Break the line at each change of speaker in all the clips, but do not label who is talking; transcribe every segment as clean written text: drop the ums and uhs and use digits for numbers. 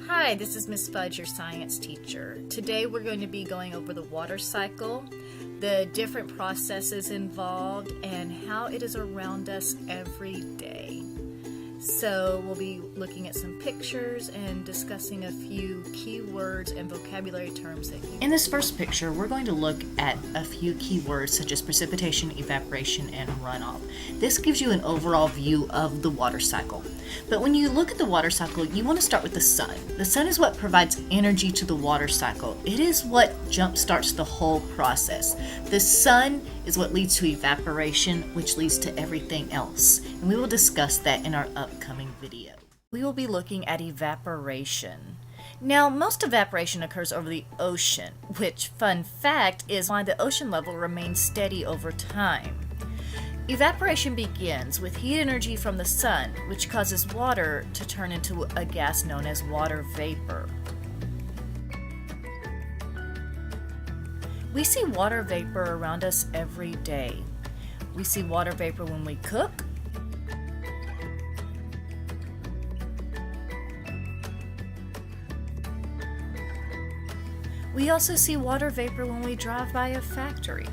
Hi, this is Miss Fudge, your science teacher. Today we're going to be going over the water cycle, the different processes involved, and how it is around us every day. So we'll be looking at some pictures and discussing a few key words and vocabulary terms that you...
In this first picture, we're going to look at a few key words such as precipitation, evaporation, and runoff. This gives you an overall view of the water cycle. But when you look at the water cycle, you want to start with the sun. The sun is what provides energy to the water cycle. It is what jump-starts the whole process. The sun is what leads to evaporation, which leads to everything else. And we will discuss that in our upcoming video. We will be looking at evaporation. Now, most evaporation occurs over the ocean, which, fun fact, is why the ocean level remains steady over time. Evaporation begins with heat energy from the sun, which causes water to turn into a gas known as water vapor. We see water vapor around us every day. We see water vapor when we cook. We also see water vapor when we drive by a factory.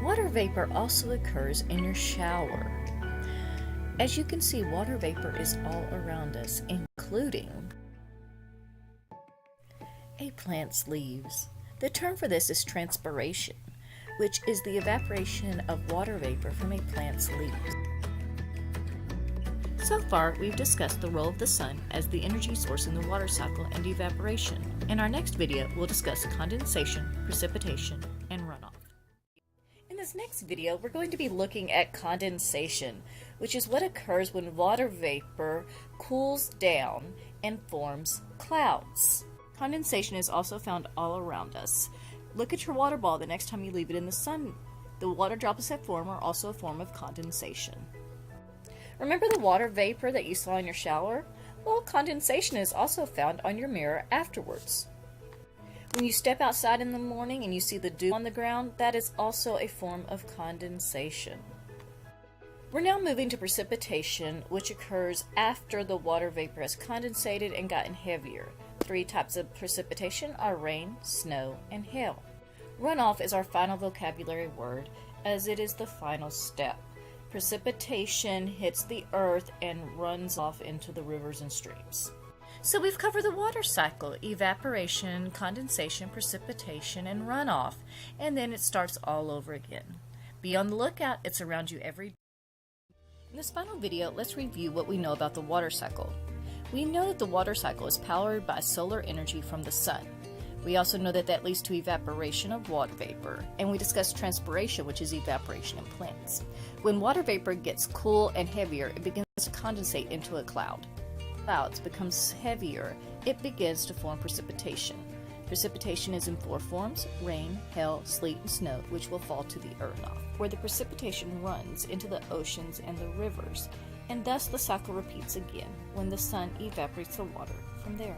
Water vapor also occurs in your shower. As you can see, water vapor is all around us, including a plant's leaves. The term for this is transpiration, which is the evaporation of water vapor from a plant's leaves. So far, we've discussed the role of the sun as the energy source in the water cycle and evaporation. In our next video, we'll discuss condensation, precipitation, and runoff. In this next video, we're going to be looking at condensation, which is what occurs when water vapor cools down and forms clouds. Condensation is also found all around us. Look at your water ball the next time you leave it in the sun. The water droplets that form are also a form of condensation. Remember the water vapor that you saw in your shower? Well, condensation is also found on your mirror afterwards. When you step outside in the morning and you see the dew on the ground, that is also a form of condensation. We're now moving to precipitation, which occurs after the water vapor has condensated and gotten heavier. 3 types of precipitation are rain, snow, and hail. Runoff is our final vocabulary word, as it is the final step. Precipitation hits the earth and runs off into the rivers and streams. So we've covered the water cycle: evaporation, condensation, precipitation, and runoff. And then it starts all over again. Be on the lookout, it's around you every day. In this final video, let's review what we know about the water cycle. We know that the water cycle is powered by solar energy from the sun. We also know that that leads to evaporation of water vapor, and we discussed transpiration, which is evaporation in plants. When water vapor gets cool and heavier, it begins to condensate into a cloud. Clouds becomes heavier, it begins to form precipitation. Precipitation is in 4 forms: rain, hail, sleet, and snow, which will fall to the earth, where the precipitation runs into the oceans and the rivers, and thus the cycle repeats again when the sun evaporates the water from there.